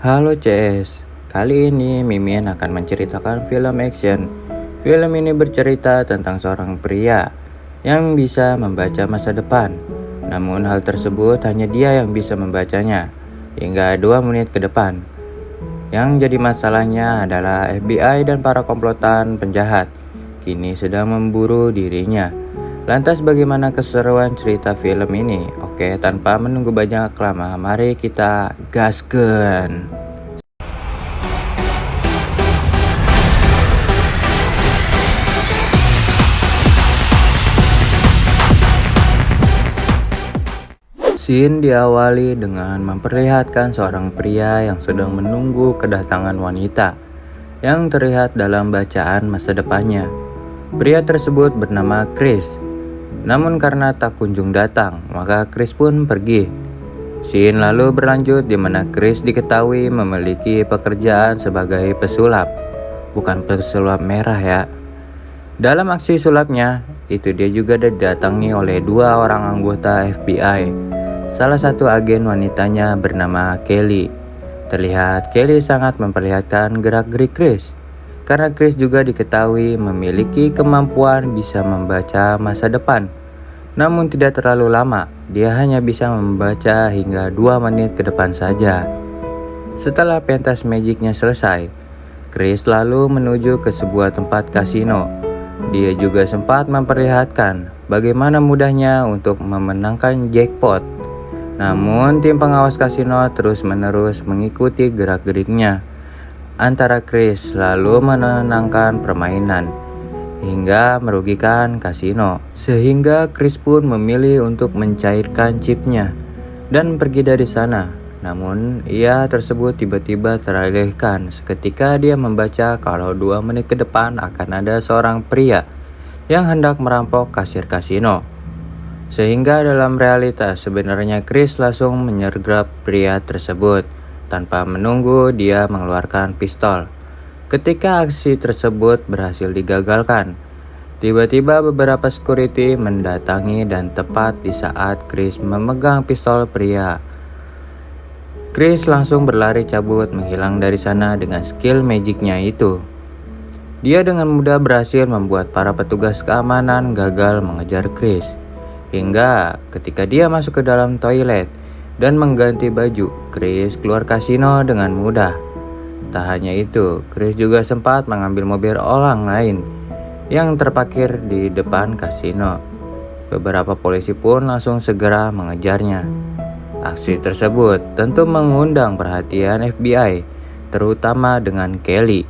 Halo CS, kali ini Mimin akan menceritakan film action. Film ini bercerita tentang seorang pria yang bisa membaca masa depan. Namun hal tersebut hanya dia yang bisa membacanya hingga 2 menit ke depan. Yang jadi masalahnya adalah FBI dan para komplotan penjahat kini sedang memburu dirinya. Lantas bagaimana keseruan cerita film ini? Oke, tanpa menunggu banyak lama, mari kita gasken. Scene diawali dengan memperlihatkan seorang pria yang sedang menunggu kedatangan wanita yang terlihat dalam bacaan masa depannya. Pria tersebut bernama Chris. Namun karena tak kunjung datang, maka Chris pun pergi. Scene lalu berlanjut di mana Chris diketahui memiliki pekerjaan sebagai pesulap. Bukan pesulap merah ya. Dalam aksi sulapnya, itu dia juga didatangi oleh 2 orang anggota FBI. Salah satu agen wanitanya bernama Kelly. Terlihat Kelly sangat memperlihatkan gerak-gerik Chris. Karena Chris juga diketahui memiliki kemampuan bisa membaca masa depan. Namun tidak terlalu lama, dia hanya bisa membaca hingga 2 menit ke depan saja. Setelah pentas magicnya selesai, Chris lalu menuju ke sebuah tempat kasino. Dia juga sempat memperlihatkan bagaimana mudahnya untuk memenangkan jackpot. Namun tim pengawas kasino terus-menerus mengikuti gerak-geriknya. Antara Chris lalu menenangkan permainan hingga merugikan kasino. Sehingga Chris pun memilih untuk mencairkan chipnya dan pergi dari sana. Namun ia tersebut tiba-tiba teralihkan seketika dia membaca kalau 2 menit ke depan akan ada seorang pria yang hendak merampok kasir kasino. Sehingga dalam realitas sebenarnya Chris langsung menyergap pria tersebut. Tanpa menunggu, dia mengeluarkan pistol. Ketika aksi tersebut berhasil digagalkan, tiba-tiba beberapa security mendatangi dan tepat di saat Chris memegang pistol pria. Chris langsung berlari cabut menghilang dari sana dengan skill magicnya itu. Dia dengan mudah berhasil membuat para petugas keamanan gagal mengejar Chris. Hingga ketika dia masuk ke dalam toilet dan mengganti baju, Chris keluar kasino dengan mudah. Tak hanya itu, Chris juga sempat mengambil mobil orang lain yang terparkir di depan kasino. Beberapa polisi pun langsung segera mengejarnya. Aksi tersebut tentu mengundang perhatian FBI, terutama dengan Kelly.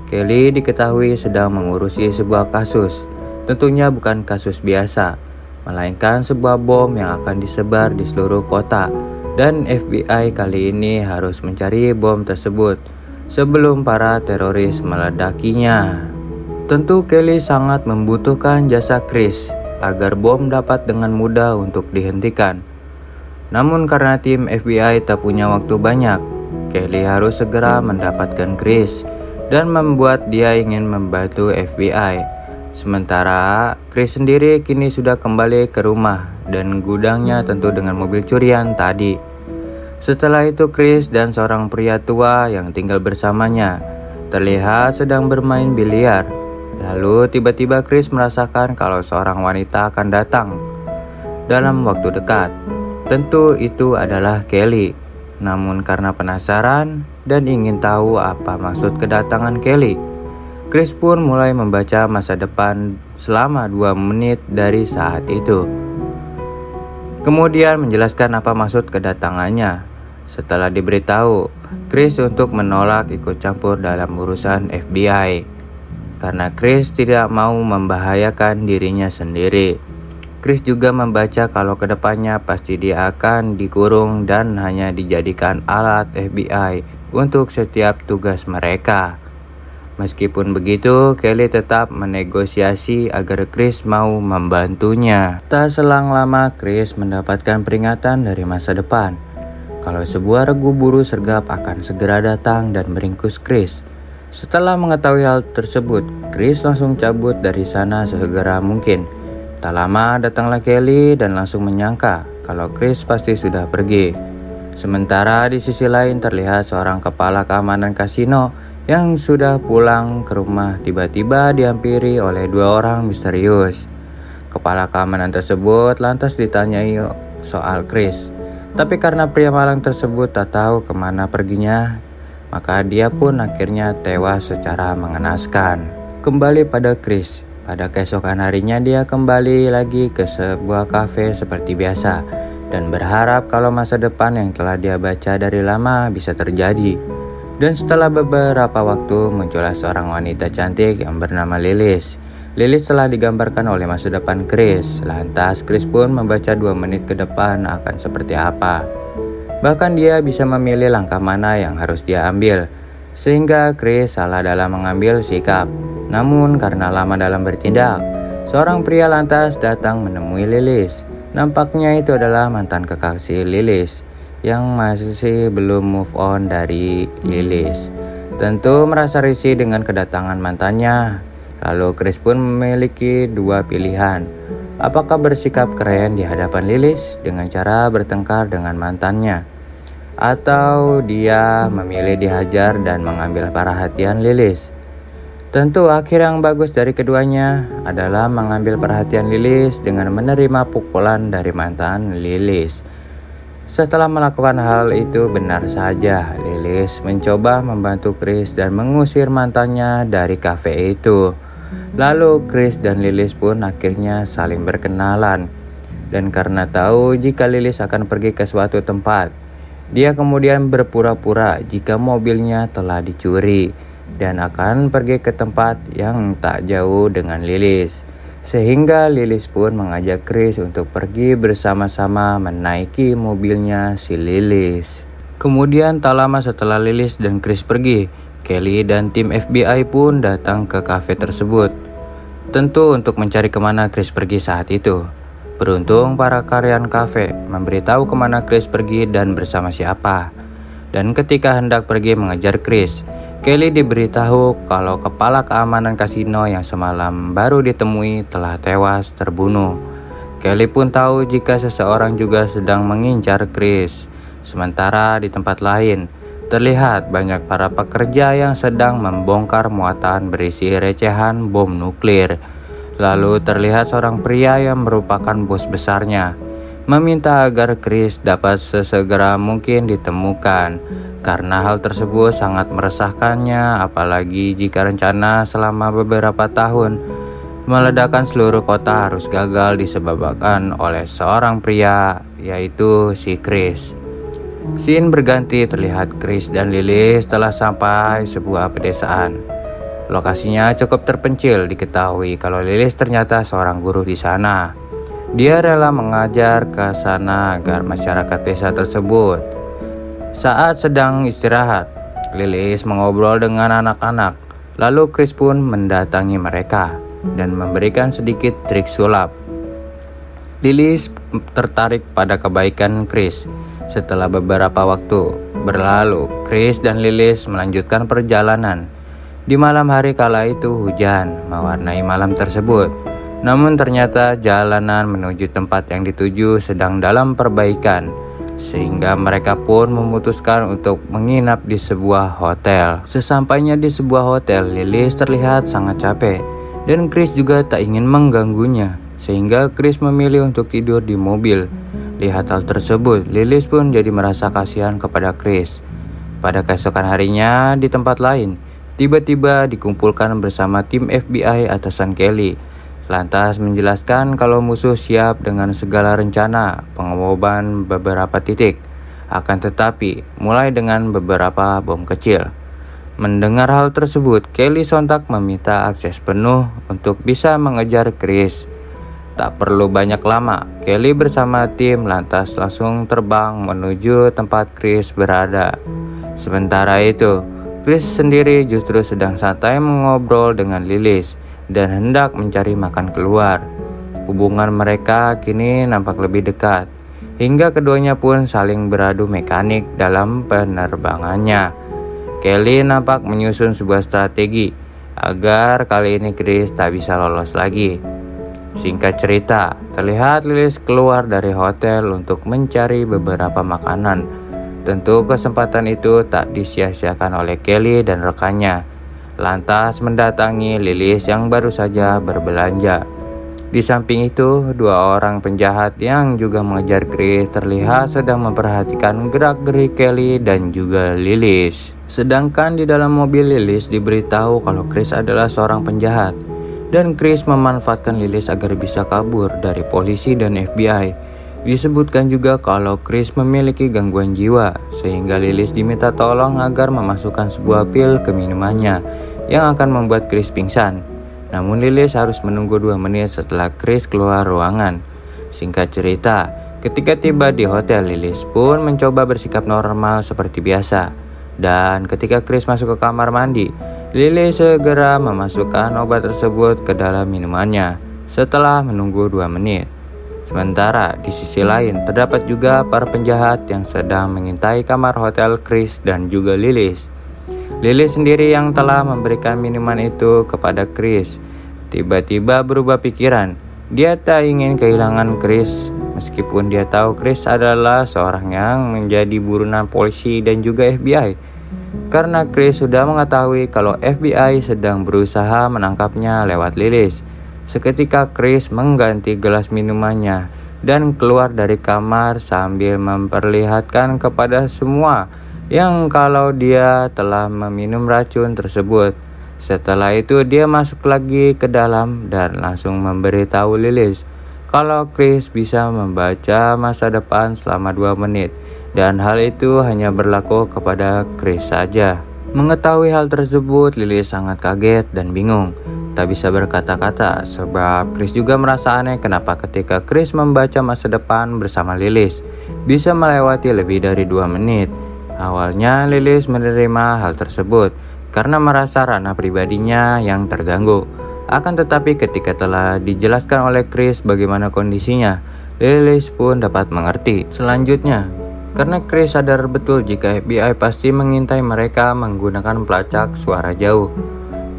Kelly diketahui sedang mengurusi sebuah kasus, tentunya bukan kasus biasa, melainkan sebuah bom yang akan disebar di seluruh kota. Dan FBI kali ini harus mencari bom tersebut sebelum para teroris meledakinya. Tentu Kelly sangat membutuhkan jasa Chris agar bom dapat dengan mudah untuk dihentikan. Namun karena tim FBI tak punya waktu banyak, Kelly harus segera mendapatkan Chris dan membuat dia ingin membantu FBI. Sementara Chris sendiri kini sudah kembali ke rumah dan gudangnya tentu dengan mobil curian tadi. Setelah itu Chris dan seorang pria tua yang tinggal bersamanya terlihat sedang bermain biliar. Lalu tiba-tiba Chris merasakan kalau seorang wanita akan datang dalam waktu dekat. Tentu itu adalah Kelly. Namun karena penasaran dan ingin tahu apa maksud kedatangan Kelly, Chris pun mulai membaca masa depan selama 2 menit dari saat itu. Kemudian menjelaskan apa maksud kedatangannya. Setelah diberitahu, Chris untuk menolak ikut campur dalam urusan FBI. Karena Chris tidak mau membahayakan dirinya sendiri. Chris juga membaca kalau kedepannya pasti dia akan dikurung dan hanya dijadikan alat FBI untuk setiap tugas mereka. Meskipun begitu, Kelly tetap menegosiasi agar Chris mau membantunya. Tak selang lama, Chris mendapatkan peringatan dari masa depan kalau sebuah regu buru sergap akan segera datang dan meringkus Chris. Setelah mengetahui hal tersebut, Chris langsung cabut dari sana sesegera mungkin. Tak lama datanglah Kelly dan langsung menyangka kalau Chris pasti sudah pergi. Sementara di sisi lain terlihat seorang kepala keamanan kasino yang sudah pulang ke rumah tiba-tiba dihampiri oleh dua orang misterius. Kepala keamanan tersebut lantas ditanyai soal Chris. Tapi karena pria malang tersebut tak tahu kemana perginya, maka dia pun akhirnya tewas secara mengenaskan. Kembali pada Chris. Pada keesokan harinya dia kembali lagi ke sebuah kafe seperti biasa dan berharap kalau masa depan yang telah dia baca dari lama bisa terjadi. Dan setelah beberapa waktu muncullah seorang wanita cantik yang bernama Lilis. Lilis telah digambarkan oleh masa depan Chris. Lantas Chris pun membaca 2 menit ke depan akan seperti apa. Bahkan dia bisa memilih langkah mana yang harus dia ambil. Sehingga Chris salah dalam mengambil sikap. Namun karena lama dalam bertindak, seorang pria lantas datang menemui Lilis. Nampaknya itu adalah mantan kekasih Lilis yang masih belum move on dari Lilis. Tentu merasa risih dengan kedatangan mantannya. Lalu Chris pun memiliki 2 pilihan. Apakah bersikap keren di hadapan Lilis dengan cara bertengkar dengan mantannya, atau dia memilih dihajar dan mengambil perhatian Lilis. Tentu akhir yang bagus dari keduanya adalah mengambil perhatian Lilis dengan menerima pukulan dari mantan Lilis. Setelah melakukan hal itu benar saja, Lilis mencoba membantu Chris dan mengusir mantannya dari kafe itu. Lalu Chris dan Lilis pun akhirnya saling berkenalan. Dan karena tahu jika Lilis akan pergi ke suatu tempat, dia kemudian berpura-pura jika mobilnya telah dicuri dan akan pergi ke tempat yang tak jauh dengan Lilis. Sehingga Lilis pun mengajak Chris untuk pergi bersama-sama menaiki mobilnya si Lilis. Kemudian tak lama setelah Lilis dan Chris pergi, Kelly dan tim FBI pun datang ke kafe tersebut. Tentu untuk mencari kemana Chris pergi saat itu. Beruntung para karyawan kafe memberitahu kemana Chris pergi dan bersama siapa. Dan ketika hendak pergi mengejar Chris, Kelly diberitahu kalau kepala keamanan kasino yang semalam baru ditemui telah tewas terbunuh. Kelly pun tahu jika seseorang juga sedang mengincar Chris. Sementara di tempat lain, terlihat banyak para pekerja yang sedang membongkar muatan berisi recehan bom nuklir. Lalu terlihat seorang pria yang merupakan bos besarnya meminta agar Chris dapat sesegera mungkin ditemukan. Karena hal tersebut sangat meresahkannya, apalagi jika rencana selama beberapa tahun meledakan seluruh kota harus gagal disebabkan oleh seorang pria, yaitu si Chris. Scene berganti, terlihat Chris dan Lilis telah sampai sebuah pedesaan. Lokasinya cukup terpencil, diketahui kalau Lilis ternyata seorang guru di sana. Dia rela mengajar ke sana agar masyarakat desa tersebut. Saat sedang istirahat, Lilis mengobrol dengan anak-anak. Lalu Chris pun mendatangi mereka dan memberikan sedikit trik sulap. Lilis tertarik pada kebaikan Chris. Setelah beberapa waktu berlalu, Chris dan Lilis melanjutkan perjalanan. Di malam hari kala itu hujan mewarnai malam tersebut. Namun ternyata jalanan menuju tempat yang dituju sedang dalam perbaikan, sehingga mereka pun memutuskan untuk menginap di sebuah hotel. Sesampainya di sebuah hotel, Lilis terlihat sangat capek dan Chris juga tak ingin mengganggunya, sehingga Chris memilih untuk tidur di mobil. Lihat hal tersebut, Lilis pun jadi merasa kasihan kepada Chris. Pada keesokan harinya di tempat lain, tiba-tiba dikumpulkan bersama tim FBI atasan Kelly. Lantas menjelaskan kalau musuh siap dengan segala rencana pengoboman beberapa titik. Akan tetapi, mulai dengan beberapa bom kecil. Mendengar hal tersebut, Kelly sontak meminta akses penuh untuk bisa mengejar Chris. Tak perlu banyak lama, Kelly bersama tim lantas langsung terbang menuju tempat Chris berada. Sementara itu, Chris sendiri justru sedang santai mengobrol dengan Lilis dan hendak mencari makan keluar. Hubungan mereka kini nampak lebih dekat, hingga keduanya pun saling beradu mekanik dalam penerbangannya. Kelly nampak menyusun sebuah strategi agar kali ini Chris tak bisa lolos lagi. Singkat cerita, terlihat Lilis keluar dari hotel untuk mencari beberapa makanan. Tentu kesempatan itu tak disia-siakan oleh Kelly dan rekannya. Lantas mendatangi Lilis yang baru saja berbelanja. Di samping itu, dua orang penjahat yang juga mengejar Chris terlihat sedang memperhatikan gerak-gerik Kelly dan juga Lilis. Sedangkan di dalam mobil Lilis diberitahu kalau Chris adalah seorang penjahat. Dan Chris memanfaatkan Lilis agar bisa kabur dari polisi dan FBI. Disebutkan juga kalau Chris memiliki gangguan jiwa, sehingga Lilis diminta tolong agar memasukkan sebuah pil ke minumannya yang akan membuat Chris pingsan. Namun Lilis harus menunggu 2 menit setelah Chris keluar ruangan. Singkat cerita, ketika tiba di hotel, Lilis pun mencoba bersikap normal seperti biasa. Dan ketika Chris masuk ke kamar mandi, Lilis segera memasukkan obat tersebut ke dalam minumannya setelah menunggu 2 menit. Sementara di sisi lain terdapat juga para penjahat yang sedang mengintai kamar hotel Chris dan juga Lilis. Lilis sendiri yang telah memberikan minuman itu kepada Chris tiba-tiba berubah pikiran. Dia tak ingin kehilangan Chris meskipun dia tahu Chris adalah seorang yang menjadi buronan polisi dan juga FBI. Karena Chris sudah mengetahui kalau FBI sedang berusaha menangkapnya lewat Lilis. Seketika Chris mengganti gelas minumannya dan keluar dari kamar sambil memperlihatkan kepada semua yang kalau dia telah meminum racun tersebut. Setelah itu dia masuk lagi ke dalam dan langsung memberitahu Lilis kalau Chris bisa membaca masa depan selama 2 menit. Dan hal itu hanya berlaku kepada Chris saja. Mengetahui hal tersebut, Lilis sangat kaget dan bingung. Tak bisa berkata-kata sebab Chris juga merasa aneh kenapa ketika Chris membaca masa depan bersama Lilis bisa melewati lebih dari 2 menit. Awalnya Lilis menerima hal tersebut karena merasa ranah pribadinya yang terganggu. Akan tetapi ketika telah dijelaskan oleh Chris bagaimana kondisinya, Lilis pun dapat mengerti. Selanjutnya, karena Chris sadar betul jika FBI pasti mengintai mereka menggunakan pelacak suara jauh,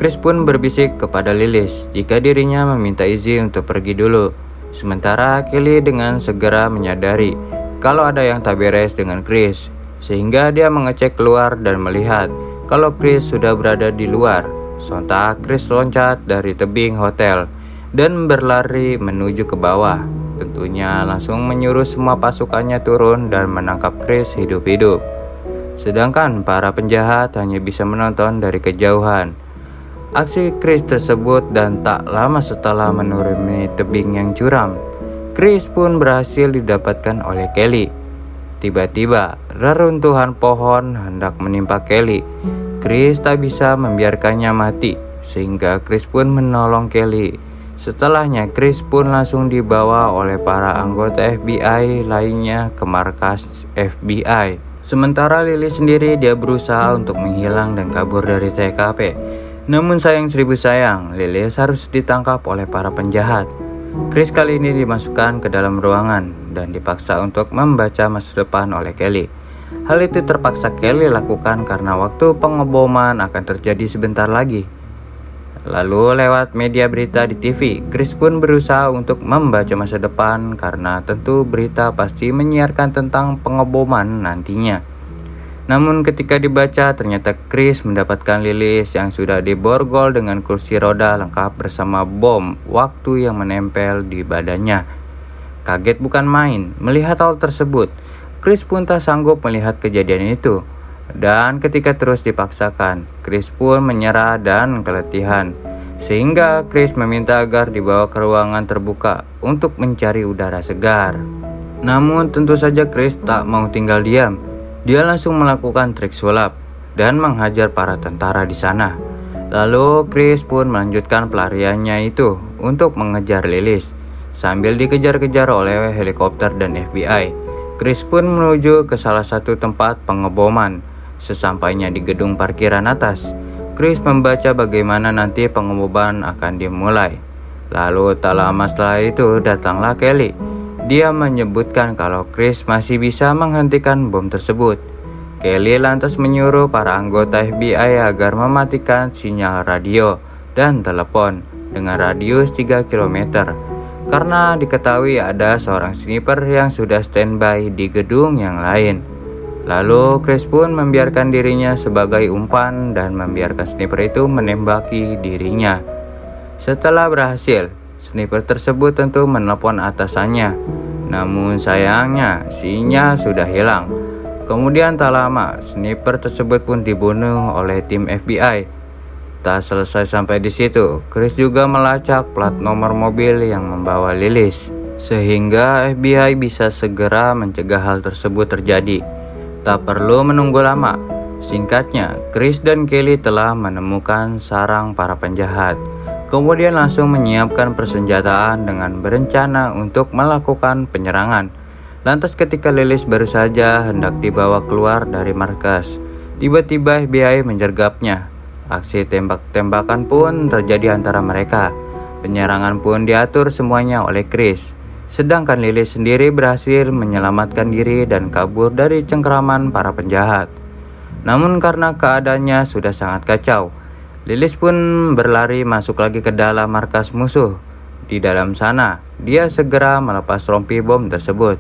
Chris pun berbisik kepada Lilis jika dirinya meminta izin untuk pergi dulu. Sementara Kelly dengan segera menyadari kalau ada yang tak beres dengan Chris, sehingga dia mengecek keluar dan melihat kalau Chris sudah berada di luar. Sontak Chris loncat dari tebing hotel dan berlari menuju ke bawah. Tentunya langsung menyuruh semua pasukannya turun dan menangkap Chris hidup-hidup. Sedangkan para penjahat hanya bisa menonton dari kejauhan aksi Chris tersebut. Dan tak lama setelah menuruni tebing yang curam, Chris pun berhasil didapatkan oleh Kelly. Tiba-tiba reruntuhan pohon hendak menimpa Kelly. Chris tak bisa membiarkannya mati, sehingga Chris pun menolong Kelly. Setelahnya Chris pun langsung dibawa oleh para anggota FBI lainnya ke markas FBI. Sementara Lilis sendiri dia berusaha untuk menghilang dan kabur dari TKP. Namun sayang seribu sayang, Lilis harus ditangkap oleh para penjahat. Chris kali ini dimasukkan ke dalam ruangan dan dipaksa untuk membaca masa depan oleh Kelly. Hal itu terpaksa Kelly lakukan karena waktu pengeboman akan terjadi sebentar lagi. Lalu lewat media berita di TV, Chris pun berusaha untuk membaca masa depan karena tentu berita pasti menyiarkan tentang pengeboman nantinya. Namun ketika dibaca ternyata Chris mendapatkan Lilis yang sudah diborgol dengan kursi roda lengkap bersama bom waktu yang menempel di badannya. Kaget bukan main melihat hal tersebut, Chris pun tak sanggup melihat kejadian itu. Dan ketika terus dipaksakan, Chris pun menyerah dan keletihan. Sehingga Chris meminta agar dibawa ke ruangan terbuka untuk mencari udara segar. Namun tentu saja Chris tak mau tinggal diam. Dia langsung melakukan trik sulap dan menghajar para tentara di sana. Lalu Chris pun melanjutkan pelariannya itu untuk mengejar Lilis. Sambil dikejar-kejar oleh helikopter dan FBI, Chris pun menuju ke salah satu tempat pengeboman. Sesampainya di gedung parkiran atas, Chris membaca bagaimana nanti pengeboman akan dimulai. Lalu tak lama setelah itu datanglah Kelly. Dia menyebutkan kalau Chris masih bisa menghentikan bom tersebut. Kelly lantas menyuruh para anggota FBI agar mematikan sinyal radio dan telepon dengan radius 3 km. Karena diketahui ada seorang sniper yang sudah standby di gedung yang lain. Lalu Chris pun membiarkan dirinya sebagai umpan dan membiarkan sniper itu menembaki dirinya. Setelah berhasil, sniper tersebut tentu menelpon atasannya. Namun sayangnya sinyal sudah hilang. Kemudian tak lama, sniper tersebut pun dibunuh oleh tim FBI. Tak selesai sampai di situ, Chris juga melacak plat nomor mobil yang membawa Lilith, sehingga FBI bisa segera mencegah hal tersebut terjadi. Tak perlu menunggu lama. Singkatnya, Chris dan Kelly telah menemukan sarang para penjahat. Kemudian langsung menyiapkan persenjataan dengan berencana untuk melakukan penyerangan. Lantas ketika Lilith baru saja hendak dibawa keluar dari markas, tiba-tiba FBI menyergapnya. Aksi tembak-tembakan pun terjadi antara mereka. Penyerangan pun diatur semuanya oleh Chris. Sedangkan Lilith sendiri berhasil menyelamatkan diri dan kabur dari cengkeraman para penjahat. Namun karena keadaannya sudah sangat kacau, Lilith pun berlari masuk lagi ke dalam markas musuh. Di dalam sana, dia segera melepas rompi bom tersebut.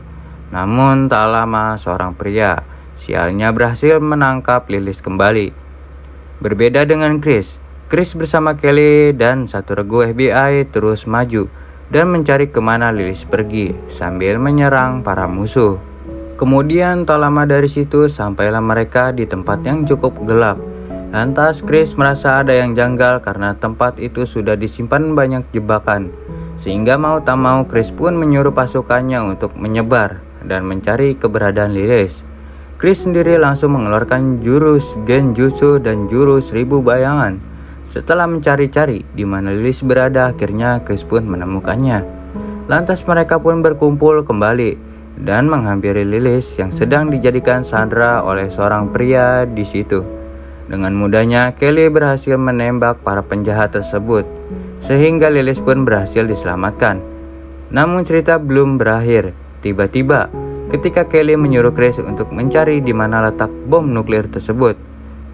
Namun tak lama seorang pria sialnya berhasil menangkap Lilith kembali. Berbeda dengan Chris bersama Kelly dan satu regu FBI terus maju dan mencari kemana Lilith pergi sambil menyerang para musuh. Kemudian tak lama dari situ sampailah mereka di tempat yang cukup gelap. Lantas Chris merasa ada yang janggal karena tempat itu sudah disimpan banyak jebakan. Sehingga mau tak mau Chris pun menyuruh pasukannya untuk menyebar dan mencari keberadaan Lilith. Chris sendiri langsung mengeluarkan jurus Genjutsu dan jurus 1000 bayangan. Setelah mencari-cari di mana Lilith berada, akhirnya Chris pun menemukannya. Lantas mereka pun berkumpul kembali dan menghampiri Lilith yang sedang dijadikan sandera oleh seorang pria di situ. Dengan mudahnya Kelly berhasil menembak para penjahat tersebut, sehingga Lilith pun berhasil diselamatkan. Namun cerita belum berakhir. Tiba-tiba ketika Kelly menyuruh Chris untuk mencari di mana letak bom nuklir tersebut,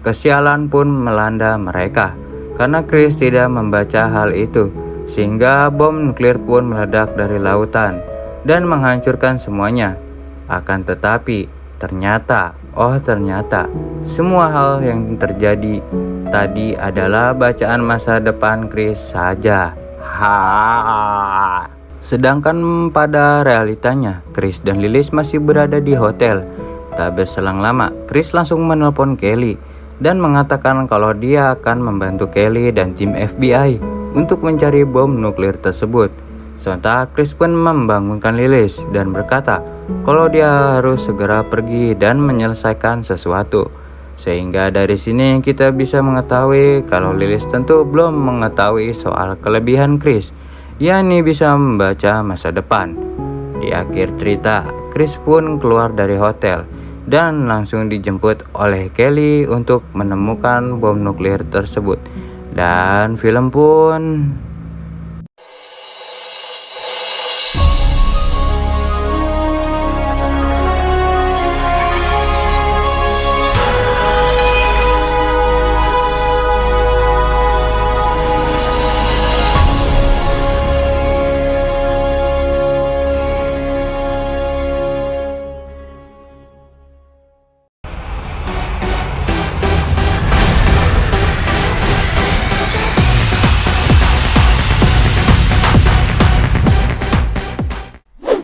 kesialan pun melanda mereka karena Chris tidak membaca hal itu, sehingga bom nuklir pun meledak dari lautan dan menghancurkan semuanya. Akan tetapi ternyata semua hal yang terjadi tadi adalah bacaan masa depan Chris saja. Sedangkan pada realitanya, Chris dan Lilith masih berada di hotel. Tak berselang lama, Chris langsung menelpon Kelly dan mengatakan kalau dia akan membantu Kelly dan tim FBI untuk mencari bom nuklir tersebut. Sementara Chris pun membangunkan Lilith dan berkata kalau dia harus segera pergi dan menyelesaikan sesuatu. Sehingga dari sini kita bisa mengetahui kalau Lilith tentu belum mengetahui soal kelebihan Chris, yakni bisa membaca masa depan. Di akhir cerita, Chris pun keluar dari hotel dan langsung dijemput oleh Kelly untuk menemukan bom nuklir tersebut. Dan film pun